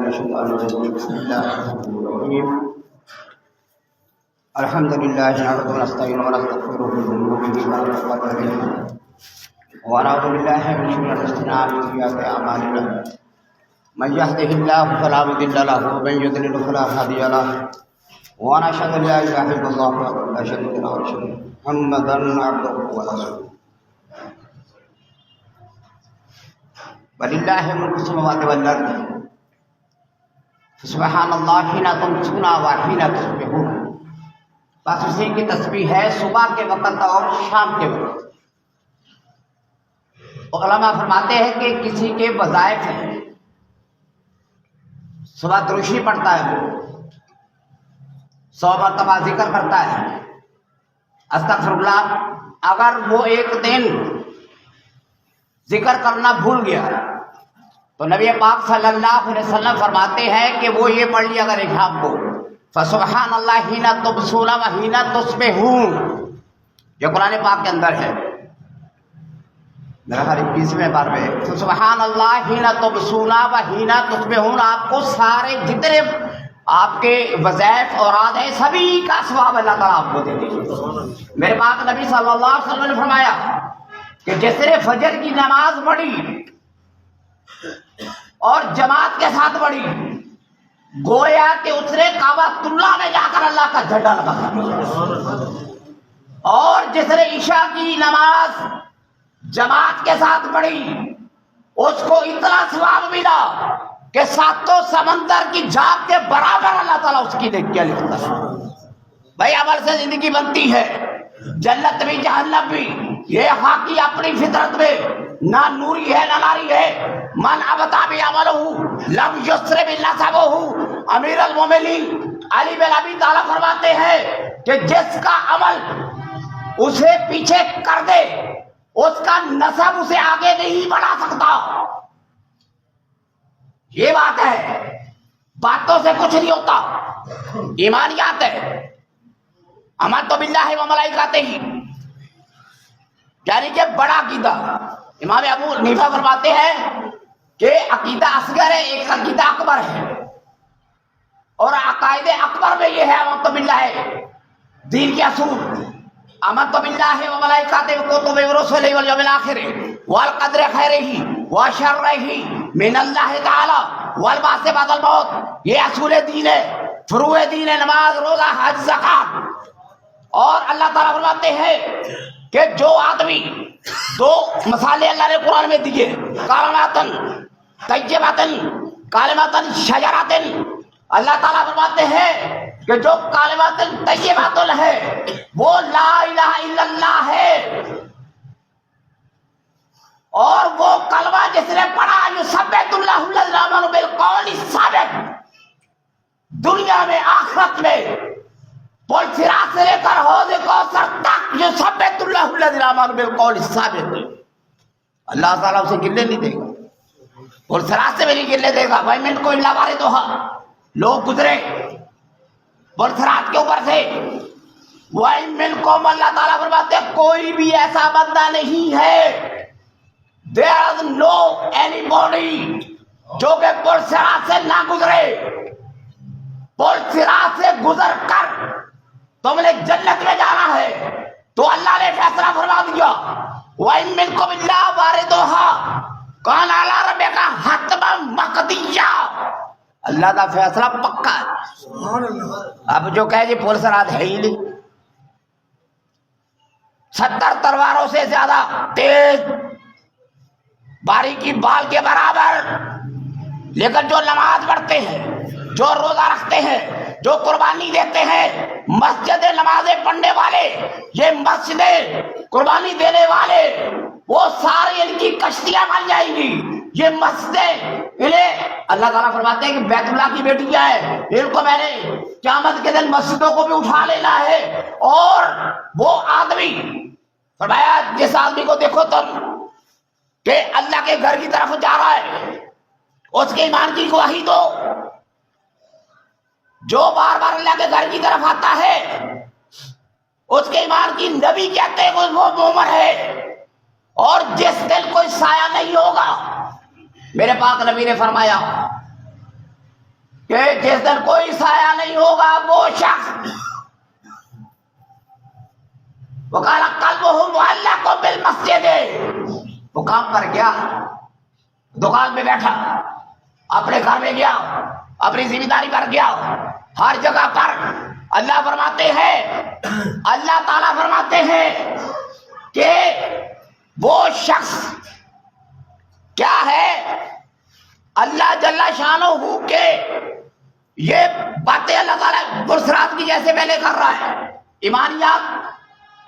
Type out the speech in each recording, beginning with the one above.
من الشيطان الرجيم بسم الله الرحمن الرحيم الحمد لله نحمده ونستعينه ونستغفره ونؤمن به ونتوكل عليه ونعوذ بالله من شرور انفسنا ومن سيئات اعمالنا من يهده الله فلا مضل له ومن يضلل فلا هادي له ونشهد ان لا اله الا الله وحده لا شريك له ونشهد ان محمدا عبده ورسوله وللہ ملک السماوات والارض سبحان اللہ حین تمسون وحین تصبحون. بس اسی کی تسبیح ہے صبح کے وقت اور شام کے وقت. علماء فرماتے ہیں کہ کسی کے وظائف ہیں، صبح دروشی پڑھتا ہے، وہ 100 مرتبہ ذکر کرتا ہے استغفر اللہ. اگر وہ ایک دن ذکر کرنا بھول گیا تو نبی پاک صلی اللہ علیہ وسلم فرماتے ہیں کہ وہ یہ پڑھ لیا اگر شام کو فسبحان اللہ حین تمسون وحین تصبحون، جو قرآن پاک کے اندر ہے میرا خیال 21ویں بار میں سبحان اللہ حین تمسون وحین تصبحون. آپ کو سارے جتنے آپ کے وظائف اوراد ہیں سبھی کا ثواب اللہ تعالیٰ آپ کو دے دے. میرے پاک نبی صلی اللہ علیہ وسلم نے فرمایا کہ جس نے فجر کی نماز پڑھی اور جماعت کے ساتھ پڑھی گویا کہ اس نے کعبۃ اللہ میں جا کر اللہ کا جھنڈا لگا دیا. اور جس نے عشاء کی نماز جماعت کے ساتھ پڑھی اس کو اتنا ثواب ملا کہ ساتوں سمندر کی جھاگ کے برابر اللہ تعالیٰ اس کی نیکیاں لکھتا ہے. بھائی عمل سے زندگی بنتی ہے، جنت بھی جہنم بھی. یہ حاکی اپنی فطرت میں نہ نوری ہے نہ ناری ہے. من ابتا بعملہ لم یسرع بنسبہ. امیر المومنین علی بن ابی طالب فرماتے ہیں کہ جس کا عمل اسے پیچھے کر دے اس کا نسب اسے آگے نہیں بڑھا سکتا. یہ بات ہے، باتوں سے کچھ نہیں ہوتا، ایمانیات ہے. آمنت باللہ و ملائکتہ یعنی کہ بڑا عقیدہ. امام ابو حنیفہ فرماتے ہیں کہ عقیدہ اصغر ہے، ایک عقیدہ اکبر ہے. اور عقائد اکبر میں یہ ہے آمنت باللہ دین کے اصول، آمنت باللہ و ملائکتہ و کتبہ و رسلہ والیوم الآخر والقدر خیرہ و شرہ من اللہ تعالی والبعث بعد الموت. یہ اصول دین ہے، فروع دین ہے، نماز روزہ حج زکات. اور اللہ تعالیٰ فرماتے ہیں کہ جو آدمی دو مثالیں اللہ نے قرآن میں دیے کلماتن طیباتن کلماتن شجراتن. اللہ تعالیٰ فرماتے ہیں کہ جو کلماتن طیباتن ہے وہ لا الہ الا اللہ ہے، اور وہ کلمہ جس نے پڑھا یثبت اللہ الذین آمنوا بالقول الثابت. دنیا میں آخرت میں پل صراط سے لے کر حوض کوثر تک یثبت اللہ الذین آمنوا بالقول الثابت. اللہ تعالیٰ اسے گرنے نہیں دے گا، پل صراط سے بھی نہیں گرنے دے گا. وَإِن مِّنكُمْ إِلَّا وَارِدُهَا. لوگ گزرے پل صراط کے اوپر سے. وَإِن مِّنكُمْ اللہ تعالیٰ فرماتے ہیں کوئی بھی ایسا بندہ نہیں ہے there is no anybody جو کہ پل صراط سے نہ گزرے. پل صراط سے گزر کر تم نے جنت میں جانا ہے تو اللہ نے فیصلہ فرما دیا وَإِن مِّنكُمْ إِلَّا وَارِدُهَا كَانَ عَلَىٰ رَبِّكَ حَتْمًا مَّقْضِيًّا. اللہ کا فیصلہ پکا ہے. اب جو کہے جی پل صراط ہے ہی نہیں، 70 تلواروں سے زیادہ تیز، باریکی بال کے برابر، لیکن جو نماز پڑھتے ہیں، جو روزہ رکھتے ہیں، جو قربانی دیتے ہیں، مسجد نمازیں پڑھنے والے، یہ مسجدیں قربانی دینے والے، وہ سارے ان کی کشتیاں بن جائیں گی. یہ مسجدیں انہیں اللہ تعالیٰ فرماتے ہیں کہ بیت اللہ کی بیٹیاں ہیں، ان کو میں نے قیامت کے دن مسجدوں کو بھی اٹھا لینا ہے. اور وہ آدمی فرمایا جس آدمی کو دیکھو تم کہ اللہ کے گھر کی طرف جا رہا ہے اس کے ایمان کی گواہی دو. جو بار بار اللہ کے گھر کی طرف آتا ہے اس کے ایمان کی نبی کہتے ہیں وہ مومن ہے. اور جس دن کوئی سایہ نہیں ہوگا، میرے پاک نبی نے فرمایا جس دن کوئی سایہ نہیں ہوگا وہ شخص وقال قلبه معلق بالمسجد، وہ کام کر گیا، دکان پہ بیٹھا، اپنے گھر میں گیا، اپنی ذمہ داری پر گیا، ہر جگہ پر اللہ فرماتے ہیں، اللہ تعالیٰ فرماتے ہیں کہ وہ شخص کیا ہے، اللہ جل شانہ کے یہ باتیں اللہ تعالیٰ برسرات کی جیسے پہلے کر رہا ہے، ایمانیات،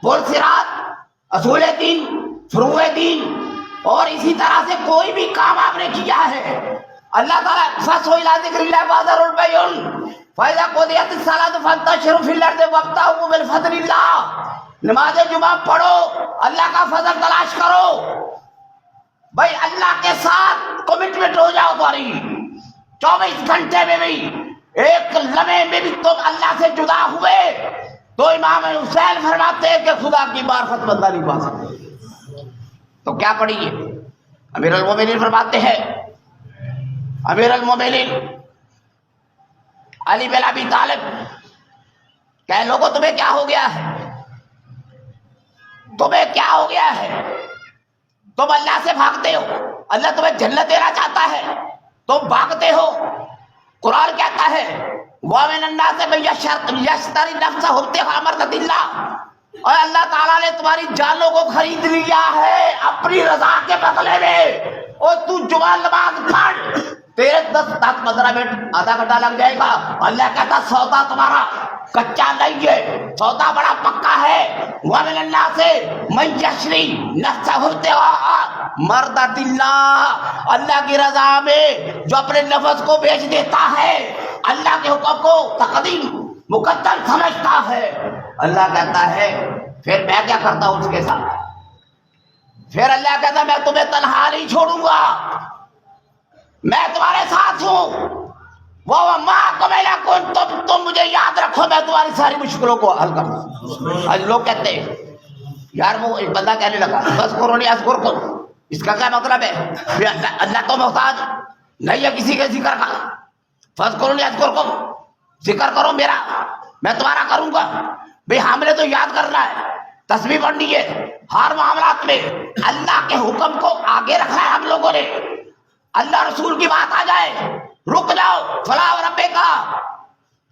برسرات، اصول دین، فروع دین، اور اسی طرح سے کوئی بھی کام آپ نے کیا ہے اللہ تعالیٰ فَاسْعُوا إِلَىٰ ذِكْرِ اللَّهِ وَذَرُوا الْبَيْعَ فَإِذَا قُضِيَتِ الصَّلَاةُ فَانتَشِرُوا فِي الْأَرْضِ وَابْتَغُوا مِن فَضْلِ اللَّهِ، نماز جمعہ پڑھو، اللہ کا فضل تلاش کرو، بھائی اللہ کے ساتھ کمٹمنٹ ہو جاؤ تمہاری، 24 گھنٹے میں بھی ایک لمحے میں بھی تم اللہ سے جدا ہوئے تو امام حسین فرماتے ہیں کہ خدا کی معرفت بندہ نہیں پا سکتے، تو کیا پڑھیے؟ امیر المومنین فرماتے ہیں، امیر المومنین علی بن ابی طالب کہ لوگوں تمہیں کیا ہو گیا ہے، تمہیں کیا ہو گیا ہے، تم اللہ سے بھاگتے ہو، اللہ تمہیں جنت دینا چاہتا ہے، تم بھاگتے ہو، قرآن کہتا ہے وَمِنَ النَّاسِ مَن يَشْتَرِي نَفْسَهُ ابْتِغَاءَ مَرْضَاتِ اللَّهِ، اور اللہ تعالیٰ نے تمہاری جانوں کو خرید لیا ہے اپنی رضا کے بدلے میں، اور تو جمعہ نماز پڑھ، تیرے 10-15 منٹ آدھا گھنٹہ لگ جائے گا، اللہ کہتا سودا تمہارا کچا نہیں ہے، سودا بڑا پکا ہے، وَمِنَ النَّاسِ مَن يَشْتَرِي نَفْسَهُ ابْتِغَاءَ مَرْضَاتِ اللَّهِ، اللہ کی رضا میں جو اپنے نفس کو بیچ دیتا ہے، اللہ کے حکم کو تقدیم مقدم سمجھتا ہے، اللہ کہتا ہے پھر میں کیا کرتا ہوں اس کے ساتھ، پھر اللہ کہتا ہے میں تمہیں تنہا نہیں چھوڑوں گا، میں تمہارے ساتھ ہوں، وہ معکم اینا کنتم، تم مجھے یاد رکھو میں تمہاری ساری مشکلوں کو حل کر دوں۔ آج لوگ کہتے ہیں یار وہ ایک بندہ کہنے لگا بس قرونی اذکرکم، اس کا کیا مطلب ہے؟ اللہ تو محتاج نہیں ہے کسی کے ذکر کا، فاذکرونی اذکرکم، ذکر کرو میرا میں تمہارا کروں گا، بھئی ہم نے تو یاد کرنا ہے، تسبیح پڑھنی ہے، ہر معاملات میں اللہ کے حکم کو آگے رکھنا ہے ہم لوگوں نے، اللہ رسول کی بات آ جائے رک جاؤ، فلا وربک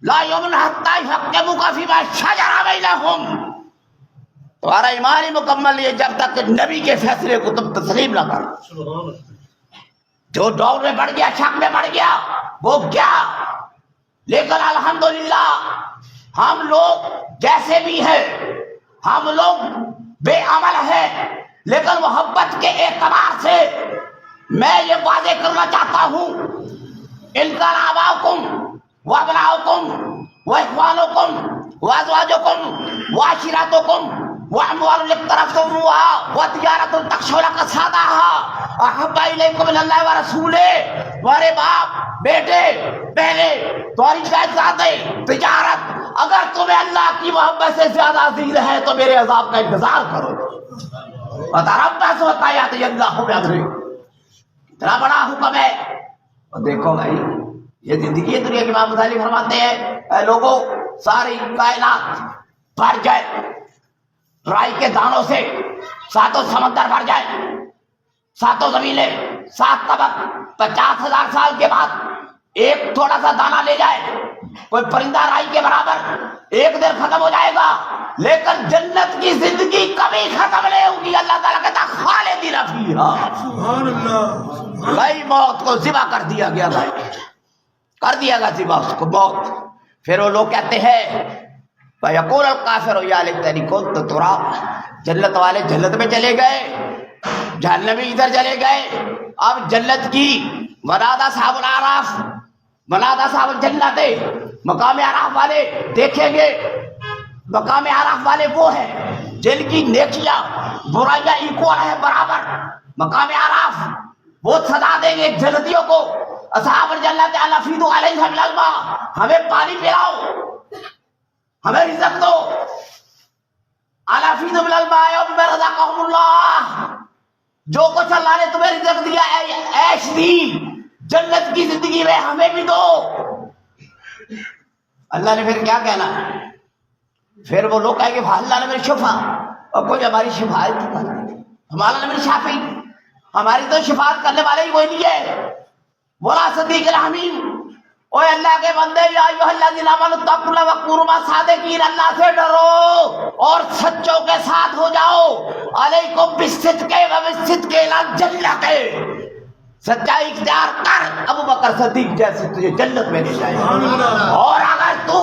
لا یؤمنون حتی یحکموک فیما شجر بینہم، تمہارا ایمان ہی مکمل ہے جب تک نبی کے فیصلے کو تم تسلیم نہ کرو، جو دور میں بڑھ گیا، شک میں بڑھ گیا وہ کیا، لیکن الحمدللہ ہم لوگ جیسے بھی ہیں، ہم لوگ بے عمل ہیں، لیکن محبت کے اعتبار سے میں یہ واضح کرنا چاہتا ہوں، ان کان آباؤکم وابناؤکم واخوانکم وازواجکم وعشیرتکم واموال اقترفتموها وتجارۃ تخشون کسادها احب الیکم من اللہ ورسولہ، تمہارے باپ، بیٹے، بہنیں، تمہاری جائیدادیں، تجارت اگر تمہیں اللہ کی محبت سے زیادہ عزیز ہے تو میرے عذاب کا انتظار کرو، وتربصوا حتی یأتی اللہ بامرہ، اتنا بڑا حکم ہے۔ اور دیکھو بھائی یہ زندگی ہے دنیا کے، امام غزالی فرماتے ہیں اے لوگوں ساری کائنات بھر جائے رائی کے دانوں سے، ساتوں سمندر بھر جائے، ساتوں زمینیں، 7 طبق، 50,000 سال کے بعد ایک تھوڑا سا دانہ لے جائے، کوئی پرندہ رائی کے برابر، ایک دن ختم ہو جائے گا، لیکن جنت کی زندگی کبھی ختم نہیں ہوگی، اللہ تعالیٰ کہتا خالدین فیہا، سبحان اللہ، بھائی موت کو ذبح کر دیا گیا، بھائی کر دیا گیا ذبح اس کو، موت۔ پھر وہ لوگ کہتے ہیں فَيَقُولُ الْكَافِرُ يَا لَيْتَنِي كُنتُ تُرَابًا، جنت والے جنت میں چلے گئے، جہنمی ادھر چلے گئے، اب جنت کی ونادى صحاب الاعراف، ونادى صحاب الجنت، مقام اعراف والے دیکھیں گے، مقام اعراف والے وہ ہیں جن کی نیکیاں برائیاں ایکوال ہے، برابر، مقام اعراف وہ صدا دیں گے جنتیوں کو، اصحاب الجنت ان افیضوا علیہم من الماء، ہمیں پانی پلاؤ، ہمیں رزق دو، ان افیضوا من الماء ومما رزقهم اللہ، جو کچھ اللہ نے تمہیں رزق دیا ہے عیش دی جنت کی زندگی میں ہمیں بھی دو، اللہ نے پھر کیا کہنا ہے؟ پھر وہ لوگ کہیں گے اللہ نے میری شفا، اور کوئی ہماری شفاعت ہمارا نے میری شافی، ہماری تو شفاعت کرنے والے ہی کوئی نہیں ہے۔ بولا صدیق الحمیم، اوے اللہ کے بندے، یا ایھا الذین آمنوا اتقوا اللہ وکونوا مع الصادقین، اللہ سے ڈرو اور سچوں کے ساتھ ہو جاؤ۔ علیکم بالصدق وبالصدق الی الجنۃ، سچائی اختیار کر، ابو بکر صدیق جیسے تجھے جنت میں لے جائے۔ اور اگر تو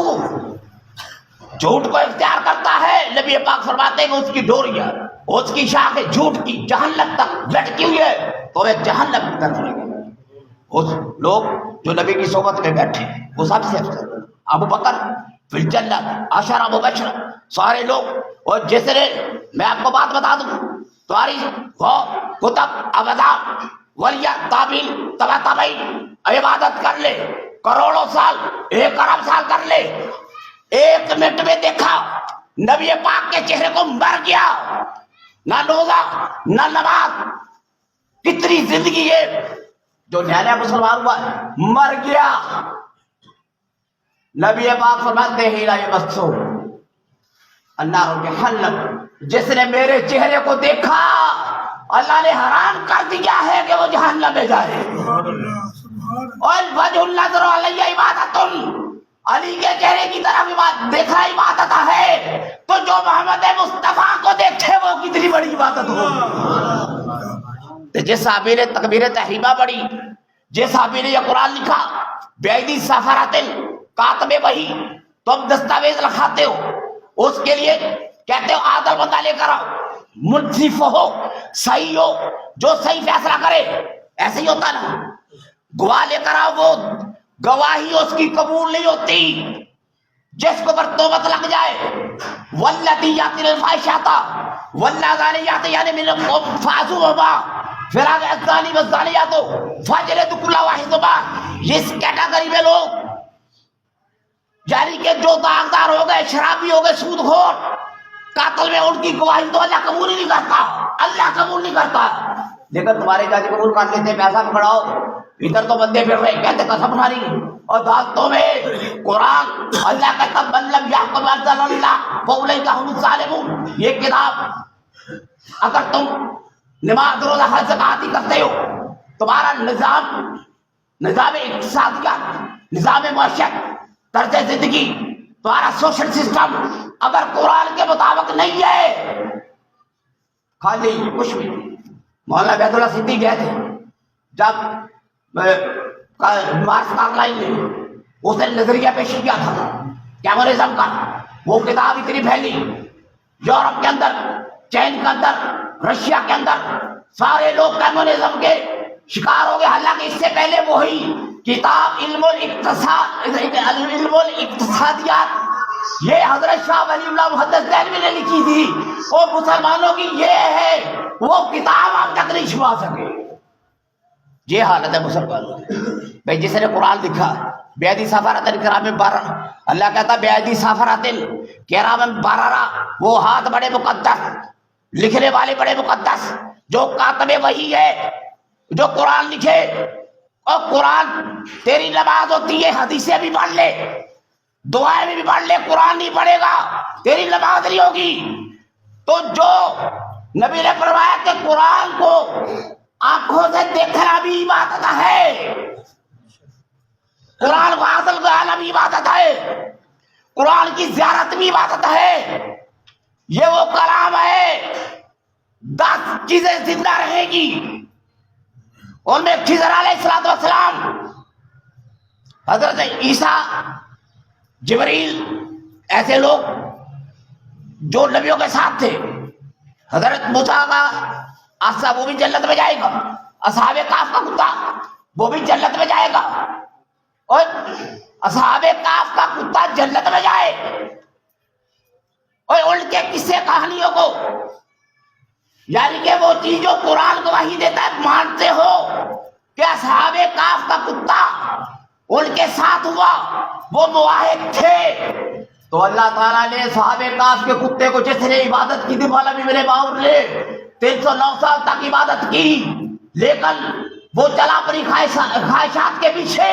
جھوٹ کو اختیار کرتا ہے، نبی پاک فرماتے ہیں کہ اس کی ڈوریاں، اس کی شاخیں جھوٹ کی جہنم تک لٹکی ہوئی ہے، تو وہ جہنم کی طرف لے گا۔ اس لوگ جو نبی کی صحبت میں بیٹھے وہ سب سے افضل، ابو بکر فی الجنت، عشرہ مبشرہ، سارے لوگ۔ اور جس نے، میں آپ کو بات بتا دوں، تمہاری وہ کتب ابدا ولیہ تابعین تبع تابعین عبادت کر لے، کروڑوں سال، 1 ارب سال کر لے، 1 منٹ میں دیکھا نبی پاک کے چہرے کو مر گیا، نہ روزہ نہ نماز، کتنی زندگی ہے جو نیا نیا مسلمان ہوا ہے، مر گیا۔ نبی پاک فرماتے ہیں لا یمسو النار جہنم، جس نے میرے چہرے کو دیکھا اللہ نے حرام کر دیا ہے کہ وہ جہنم میں جائے۔ اور وجہ النظر علی عبادت، علی کے چہرے کی طرف دیکھنا عبادت ہے، تو جو محمد مصطفیٰ کو دیکھے وہ کتنی بڑی عبادت ہو۔ جس صحابی نے تکبیر تحریمہ پڑھی، جس صحابی نے یہ قرآن لکھا، بیعدی سفرات کاتب وحی، تم دستاویز لکھاتے ہو، اس کے لیے کہتے ہو عادل بندہ لے کر آؤ، منصف ہو، صحیح ہو، جو صحیح فیصلہ کرے، ایسے ہی ہوتا نا، گواہ لے کر آؤ، وہ گواہی اس کی قبول نہیں ہوتی، جس کو پر توبت لگ جائے۔ والذی یأتی الفاحشۃ واللذانی یأتیان منکم فاعذوہما، پھر آگے الزانی والزانیۃ فاجلدوا کل واحد منہما، اس کیٹیگری میں لوگ یعنی کہ جو داغدار ہو گئے، شرابی ہو گئے، سود خور، قاتل میں ان کی گواہی تو اللہ قبول ہی نہیں کرتا، اللہ قبول نہیں کرتا۔ لیکن تمہارے چاچے قبول کر لیتے، پیسہ پکڑاؤ، ادھر تو بندے پھر رہے کہتے قسم کھانی، اور عدالتوں میں قرآن اللہ کہتا من لم یحکم بما انزل اللہ فاولئک هم الظالمون۔ یہ کتاب، اگر تم نماز روزہ حج زکات ہی کرتے ہو، تمہارا نظام اقتصادیات، نظام معیشت، طرز زندگی، تمہارا سوشل سسٹم اگر قرآن کے مطابق نہیں ہے، خالی کچھ بھی۔ مولانا بیت اللہ صدیق گئے تھے جب مارکس کارلائل نے اس نے نظریہ پیش کیا تھا کیمورزم کا، وہ کتاب اتنی پھیلی یورپ کے اندر، چین کے اندر، رشیا کے اندر، سارے لوگ کیمورزم کے شکار ہو گئے۔ حالانکہ اس سے پہلے وہی کتاب علم الاقتصادیات یہ حضرت شاہ ولی اللہ محدث دہلوی نے لکھی تھی، وہ مسلمانوں کی یہ ہے، وہ کتاب آپ تک نہیں چھپا سکے۔ یہ حالت ہے مسلمانوں کی۔ بھائی جس نے قرآن لکھا، بیعدی سفرات کرام بررہ، اللہ کہتا بیعدی سفرات کرام بررہ، وہ ہاتھ بڑے مقدس، لکھنے والے بڑے مقدس، جو کاتب وحی ہے، جو قرآن لکھے۔ اور قرآن، تیری نماز ہوتی ہے، حدیثیں بھی پڑھ لے، دعائیں بھی پڑھ لے، قرآن نہیں پڑھے گا تیری نماز نہیں ہوگی۔ تو جو نبی نے فرمایا کہ قرآن کو آنکھوں سے دیکھنا بھی عبادت ہے، قرآن کو حاصل کرنا بھی عبادت ہے، قرآن کی زیارت بھی عبادت ہے۔ یہ وہ کلام ہے، 10 چیزیں زندہ رہے گی، ان میں خضر علیہ السلام، حضرت عیسیٰ، جبریل، ایسے لوگ جو نبیوں کے ساتھ تھے، حضرت موسیٰ کا عصا وہ بھی جنت میں جائے گا، اصحاب کہف کا کتا وہ بھی جنت میں جائے گا، اور اصحاب کہف کا کتا جنت میں جائے، اور ان کے قصے کہانیوں کو، یعنی کہ وہ چیز جو قرآن کو وحی دیتا ہے، مانتے ہو کہ اصحاب کہف کا کتا ان کے ساتھ ہوا، وہ مواحد تھے، تو اللہ تعالیٰ نے صحاب کہف کے کتے کو جس نے عبادت کی تھی، مولانا ابن باور نے 309 سال تک عبادت کی، لیکن وہ چلا اپنی خواہشات کے پیچھے۔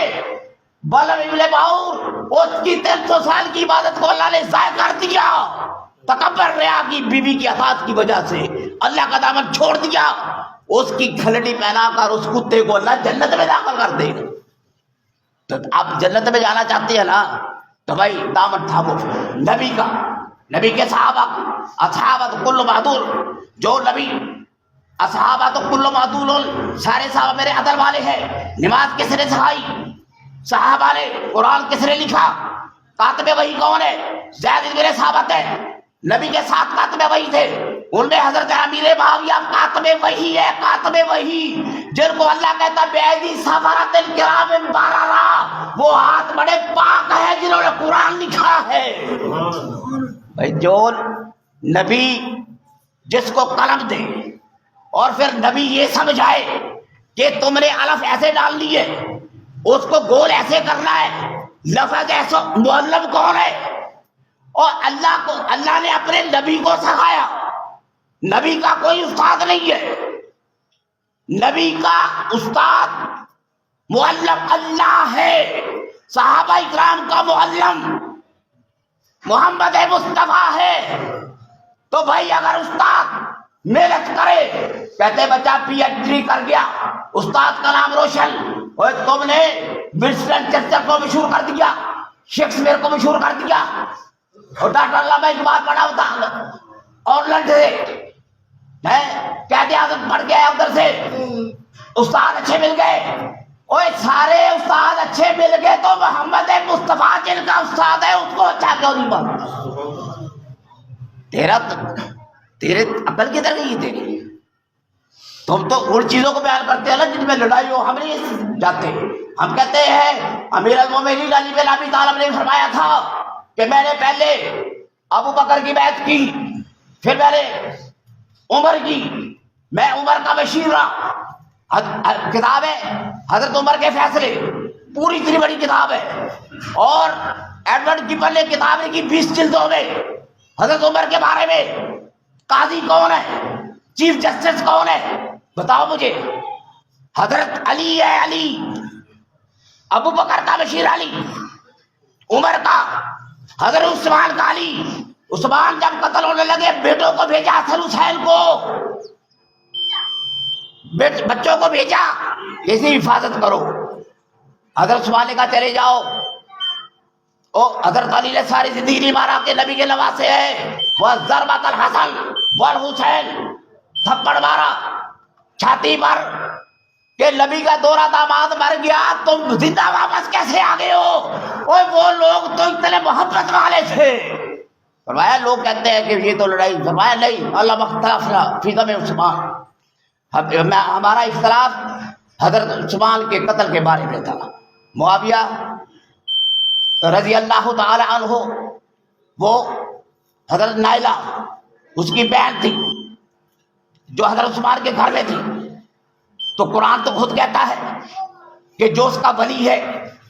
مولانا ابن باور اس کی 300 سال کی عبادت کو اللہ نے ضائع کر دیا، تکبر ریا کی بیوی کی اطاعت کی وجہ سے اللہ کا دامن چھوڑ دیا، اس کی کھلڑی پہنا کر اس کتے کو اللہ جنت میں داخل کر دے گا۔ تو آپ جنت میں جانا چاہتے ہیں نا، تو بھائی دامن تھامو نبی کا، نبی کے صحابہ، اصحابہ کل معدول، جو نبی اصحابہ تو کل معدول، سارے صحابہ میرے ادر والے ہیں۔ نماز کس نے سکھائی؟ صحابہ نے۔ قرآن کس نے لکھا؟ کاتب وحی کون ہے؟ زید بن ثابت ہے۔ نبی کے ساتھ کاتب وحی تھے، ان میں حضرت امیر معاویہ کاتب وحی ہے، کاتب وحی، جن کو اللہ کہتا بیدی سفرت الکرام بررا، وہ ہاتھ بڑے پاک ہیں جنہوں نے قرآن لکھا ہے۔ بھائی جو نبی جس کو قلم دے اور پھر نبی یہ سمجھائے کہ تم نے الف ایسے ڈال لیے، اس کو گول ایسے کرنا ہے، لفظ ایسا، معلم کون ہے؟ اور اللہ نے اپنے نبی کو سکھایا۔ نبی کا کوئی استاد نہیں ہے، نبی کا استاد معلم اللہ ہے۔ صحابہ اکرام کا معلم محمد مصطفیٰ ہے۔ تو بھائی اگر استاد محنت کرے، کہتے بچہ پی ایچ ڈی کر گیا، استاد کا نام روشن، اور تم نے ونسٹن چرچل کو مشہور کر دیا، شیکسپیئر کو مشہور کر دیا، اور ڈاکٹر علامہ اقبال پڑھا ہوتا آنلینڈ سے، قائد اعظم پڑھ گیا ادھر سے، استاد اچھے مل گئے۔ اور سارے استاد اچھے مل گئے تو محمد مصطفیٰ جن کا استاد ہے اس کو اچھا کیوں نہیں مانتا؟ تیرے عقل کدھر گئی تیری؟ تم تو ان چیزوں کو بیان کرتے ہیں نا جن میں لڑائی ہو، ہم نہیں جاتے۔ ہم کہتے ہیں امیر المومنین علی بن ابی طالب نے فرمایا تھا کہ میں نے پہلے ابو بکر کی بیعت کی، پھر میں نے عمر کی، میں عمر کا بشیر رہا۔ کتاب ہے حضرت عمر کے فیصلے، پوری اتنی بڑی کتاب ہے، اور ایڈورڈ گیبن نے کتاب لکھی 20 جلدوں میں حضرت عمر کے بارے میں۔ قاضی کون ہے؟ چیف جسٹس کون ہے؟ بتاؤ مجھے۔ حضرت علی ہے، علی، ابو بکر کا بشیر علی، عمر کا، حضرت عثمان کا علی۔ عثمان جب قتل ہونے لگے بیٹوں کو بھیجا، حسن حسین کو، بچوں کو بھیجا، اسی حفاظت کرو۔ حضرت عثمان نے کہا چلے جاؤ۔ حضرت علی نے ساری زندگی نہیں مارا کہ نبی کے نواسے ہے، وہ ضربت الحسن والحسین، تھپڑ مارا چھاتی پر کہ نبی کا دورہ داماد مر گیا، تم زندہ واپس کیسے آ گئے ہو؟ اور وہ لوگ تو اتنے محبت والے تھے۔ فرمایا لوگ کہتے ہیں کہ یہ تو لڑائی، فرمایا نہیں، اللہ مختلفنا فی دم عثمان، ہمارا اختلاف حضرت عثمان کے قتل کے بارے میں تھا۔ معاویہ رضی اللہ تعالی عنہ، وہ حضرت نائلہ اس کی بہن تھی جو حضرت عثمان کے گھر میں تھی۔ تو قرآن تو خود کہتا ہے کہ جو اس کا ولی ہے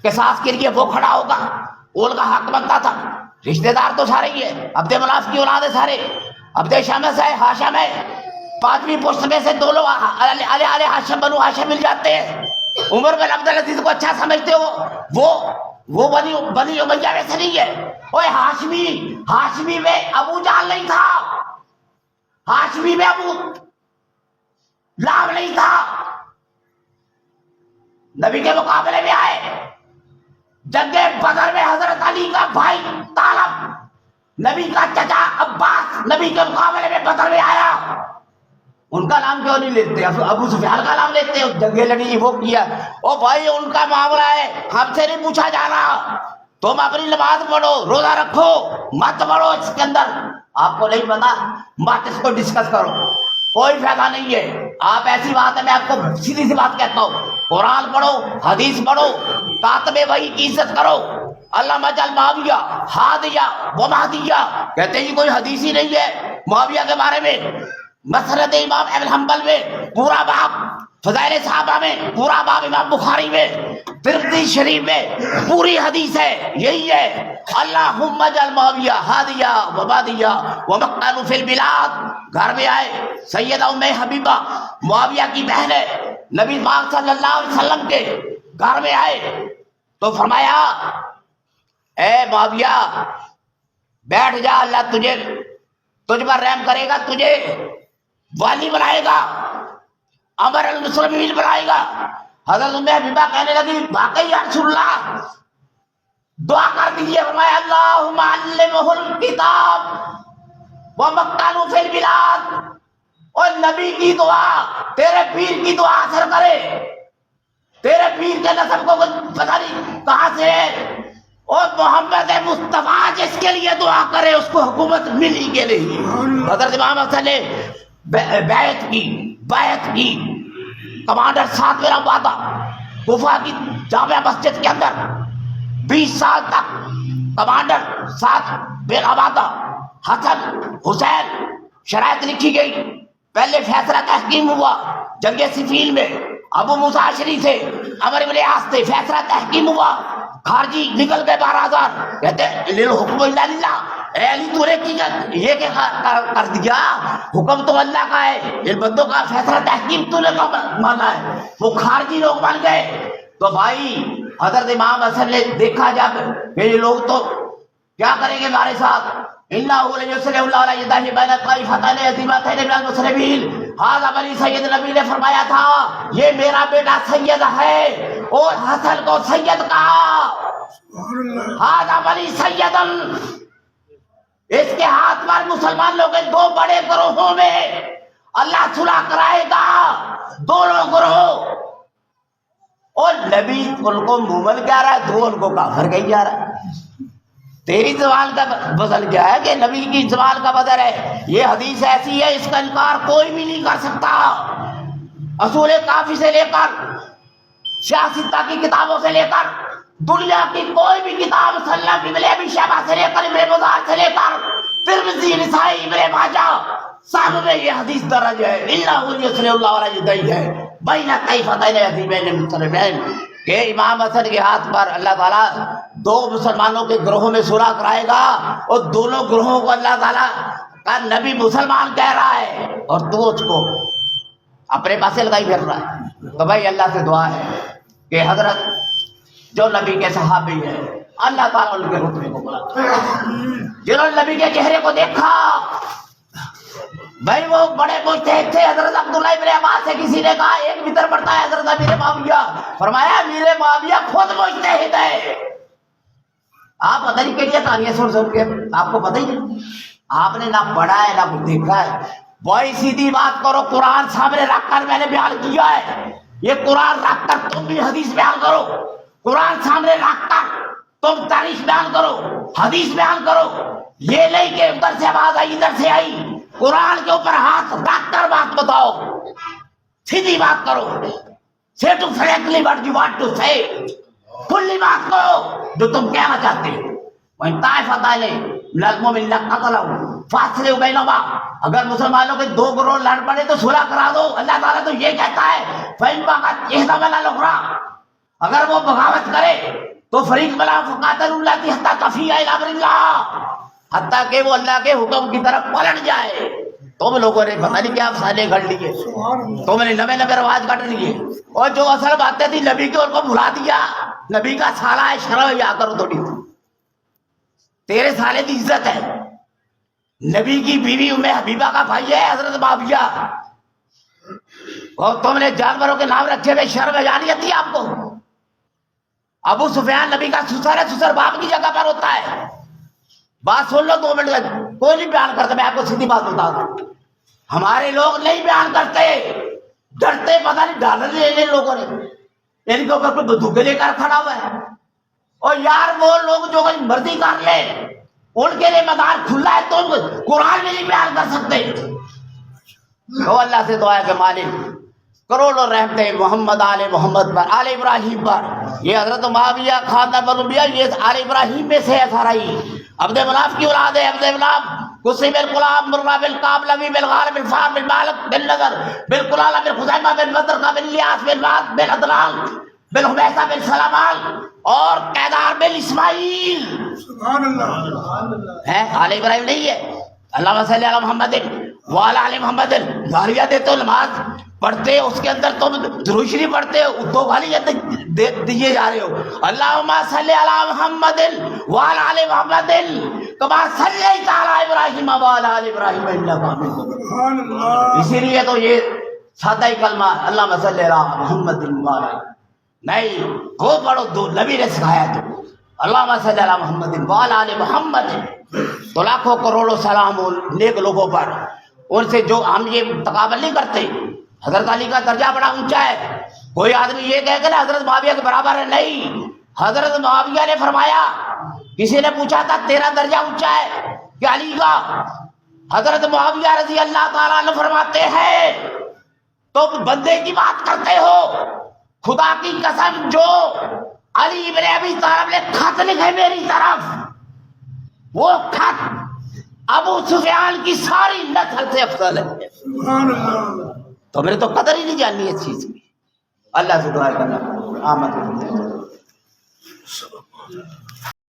قصاص کے لیے وہ کھڑا ہوگا، وہ ان کا حق بنتا تھا۔ رشتہ دار تو سارے ہی ہے، عبد مناف کی اولاد ہے سارے، عبد شمس ہے، ہاشم ہے، 5ویں پشت میں سے 2 لوگ آل ہاشم بنو ہاشم مل جاتے ہیں۔ عمر بن عبد العزیز کو اچھا سمجھتے ہو، وہ بنی امیہ میں سے نہیں ہے۔ اوے ہاشمی میں ابو جہل نہیں تھا، ہاشمی میں ابو لہب نہیں تھا۔ نبی کے مقابلے میں آئے جنگ بدر میں، حضرت علی کا بھائی طالب، نبی کا چچا عباس نبی کے مقابلے میں بدر میں آیا۔ ان کا نام کیوں نہیں لیتے؟ ابو سفیان کا نام لیتے ہیں، جنگیں لڑی، وہ کیا۔ او بھائی ان کا معاملہ ہے، ہم سے نہیں پوچھا جانا۔ تم اپنی نماز پڑھو، روزہ رکھو، مت پڑھو اس کے اندر۔ آپ کو نہیں پتا، مت اس کو ڈسکس کرو، کوئی فائدہ نہیں ہے۔ آپ ایسی بات ہے، میں آپ کو سیدھی سی بات کہتا ہوں، قرآن پڑھو، حدیث پڑھو، کاتب وحی کی عزت کرو۔ علامہ جل معاویہ ہادیہ و مہدیہ کہتے ہیں کوئی حدیث ہی نہیں ہے معاویہ کے بارے میں۔ مسند امام ابن حنبل میں پورا باب، فضائل صحابہ میں پورا باب، امام بخاری میں، ترمذی شریف میں پوری حدیث ہے، یہی ہے اللہم اجعل معاویہ ہادیہ و مہدیہ و مقتل فی البلاد۔ گھر میں آئے، سیدہ ام حبیبہ معاویہ کی بہن ہے، نبی پاک صلی اللہ علیہ وسلم کے گھر میں آئے تو فرمایا اے معاویہ بیٹھ جا، اللہ تجھ پر رحم کرے گا، تجھے والی بنائے گا، امر المسلمین بنائے گا۔ حضرت ام حبیبہ کہنے لگی واقعی یا رسول اللہ، دعا کر دیجیے۔ فرمایا اللہم علمہ الکتاب ومکّنہ فی البلاد۔ اور نبی کی دعا، تیرے پیر کی دعا اثر کرے، تیرے پیر کے نسب کو پتہ نہیں کہاں سے ہے، اور محمد مصطفیٰ جس کے لیے دعا کرے اس کو حکومت ملی کے نہیں۔ حضرت امام حسن نے بیعت کی، کمانڈر ساتھ میرا وعدہ، کوفہ کی جامع مسجد کے اندر 20 سال تک کمانڈر ساتھ میرا وعدہ، حسن حسین، شرائط لکھی گئی۔ پہلے فیصلہ تحکیم ہوا جنگ صفین میں، ابو موسیٰ اشعری سے، عمرو بن عاص سے فیصلہ تحکیم ہوا، خارجی نکل گئے 12,000، کہتے للحکم الا للہ، اے علی تو نے یہ کیا کر دیا، حکم تو اللہ کا ہے، ان بندوں کا فیصلہ تحکیم تو نے مانا ہے، وہ خارجی لوگ بن گئے۔ تو بھائی حضرت امام حسن نے دیکھا جب کہ یہ لوگ تو کیا کریں گے ہمارے ساتھ، انہ لیصلح اللہ علی یدہ بین الطائفتین عظیمتین من المسلمین، ھذا ولی سید، نبی نے فرمایا تھا یہ میرا بیٹا سید ہے، اور حسن کو سید کہا، ھذا ولی سیدن، اس کے ہاتھ پر مسلمانوں کے 2 بڑے گروہوں میں اللہ صلح کرائے گا، دونوں گروہ۔ اور نبی ان کو مومن کہہ رہا ہے، تو ان کو کافر کہی جا رہا ہے۔ تیری زبان کا بدل گیا ہے کہ نبی کی زبان کا بدل ہے۔ یہ حدیث ایسی ہے اس کا انکار کوئی بھی نہیں کر سکتا۔ اصول کافی سے لے کر سیاستہ کی کتابوں سے لے کر دنیا کی کوئی بھی کتاب، سلم ابن ابی شیبہ سے لے کر ابن مردار سے لے کر ترمذی، نسائی، ابن ماجہ، سب میں یہ حدیث درج ہے، انہ لیصلح اللہ علی یدہ بین الطائفتین عظیمتین من المسلمین، کہ امام حسن کے ہاتھ پر اللہ تعالیٰ 2 مسلمانوں کے گروہوں میں صلح کرائے گا، اور دونوں گروہوں کو اللہ تعالیٰ کا نبی مسلمان کہہ رہا ہے، اور تو اس کو اپنے پاسے لگائی پھر رہا ہے۔ تو بھائی اللہ سے دعا ہے کہ حضرت جو نبی کے صحابی ہیں اللہ تعالیٰ ان کے رتبے کو بلند، جنہوں نے نبی کے چہرے کو دیکھا، بھائی وہ بڑے مجتہد تھے۔ حضرت عبداللہ ابن عباس سے کسی نے کہا، ایک متر پڑھتا ہے حضرت امیر معاویہ، فرمایا امیر معاویہ خود مجتہد ہے۔ آپ پتہ نہیں کیسے کہانیاں سن کے، آپ کو پتہ ہی نہیں، آپ نے نہ پڑھا ہے نہ کچھ دیکھا ہے۔ بھائی سیدھی بات کرو، قرآن سامنے رکھ کر میں نے بیان کیا ہے، یہ قرآن رکھ کر تم بھی حدیث بیان کرو، قرآن سامنے رکھ کر تم تاریخ بیان کرو، حدیث بیان کرو، یہ نہیں کہ ادھر سے آواز آئی ادھر سے آئی۔ قرآن کے اوپر ہاتھ رکھ کر بات بتاؤ، سیدھی بات کرو، say to frankly what you want to say، کھلی بات کرو جو تم کہنا چاہتے ہو۔ وَإِن طَائِفَتَانِ مِنَ الْمُؤْمِنِينَ اقْتَتَلُوا فَأَصْلِحُوا بَيْنَهُمَا، اگر مسلمانوں کے 2 گروہ لڑ پڑے تو صلح کرا دو۔ اللہ تعالیٰ تو یہ کہتا ہے فَإِن بَغَتْ إِحْدَاهُمَا عَلَى الْأُخْرَىٰ، اگر وہ بغاوت کرے تو فریق بلا فَقَاتِلُوا الَّتِي حَتَّىٰ تَفِيءَ إِلَىٰ أَمْرِ اللَّهِ، حتیٰ کہ وہ اللہ کے حکم کی طرف پلٹ جائے۔ تم لوگوں نے پتہ نہیں کیا افسانے گھڑ لیے، تم نے نئے نئے رواج کٹ لیے، اور جو اصل باتیں تھی نبی کی ان کو بھلا دیا۔ نبی کا سالہ ہے، شرم یا کرو تھوڑی، تیرے سالے کی عزت ہے۔ نبی کی بیوی ام حبیبہ کا بھائی ہے حضرت معاویہ، اور تم نے جانوروں کے نام رکھے ہوئے، شرم جانیت تھی آپ کو؟ ابو سفیان نبی کا سسر ہے، سسر باپ کی جگہ پر ہوتا ہے۔ بات سن لو 2 منٹ میں، کوئی نہیں بیان کرتا، میں آپ کو سیدھی بات بتا دوں، ہمارے لوگ نہیں بیان کرتے، ڈرتے، پتہ نہیں ڈالر لے لوگوں نے، ان کے اوپر کوئی بندوقیں لے کر کھڑا ہوا ہے۔ اور یار وہ لوگ جو کوئی مرضی کر لے، ان کے لیے میدان کھلا ہے، تم قرآن میں نہیں بیان کر سکتے۔ تو اللہ سے دعا ہے کہ مالک کروڑوں رحمتیں محمد آل محمد پر، آل ابراہیم پر۔ یہ حضرت معاویہ خاندان بنو امیہ، یہ آل ابراہیم میں سے ہے سارا ہی، عبد مناف کی اولاد ہے۔ عبد مناف قصی بن کلاب، مرہ بن کعب، لوی بن غالب، بن فہر بن مالک بن نضر، بن کلالہ بن خزیمہ، بن بدر کا، بن الیاس، بن راد، بن عدنان، بن حمیسہ، بن سلامان، اور کیدار بن اسماعیل۔ سبحان اللہ، ہے آل ابراہیم نہیں ہے۔ اللہم صلی علی محمد وعلی آل محمد، گالیاں دیتے ہو، نماز پڑھتے اس کے اندر تم درود شریف پڑھتے ہو، تو گالیاں دیے جا رہے ہو. اللہم صلی علی محمد وعلی آل محمد کما صلیت علی ابراہیم وعلی آل ابراہیم انک حمید مجید. سبحان اللہ. اسی لیے تو یہ سادہ ہی کلمہ اللہم صلی علی محمد وعلی نہیں وہ پڑھو دو نبی نے سکھایا تو اللہم صلی علی محمد وعلی آل محمد. تو لاکھوں کروڑوں سلام ان نیک لوگوں پر, ان سے جو ہم یہ تقابل نہیں کرتے. حضرت علی کا درجہ بڑا اونچا ہے. کوئی آدمی یہ کہے کہ نا حضرت معاویہ کے برابر ہے, نہیں. حضرت معاویہ نے فرمایا, کسی نے پوچھا تھا تیرا درجہ اونچا ہے کہ علی کا؟ حضرت معاویہ رضی اللہ تعالیٰ عنہ فرماتے ہیں تو بندے کی بات کرتے ہو, خدا کی قسم جو علی بن ابی طالب نے خط لکھے میری طرف, وہ خط ابو سفیان کی ساری نسل سے افضل ہے. سبحان اللہ. تو میرے تو قدر ہی نہیں جاننی اس چیز کی. اللہ سے دعا کرنا آمد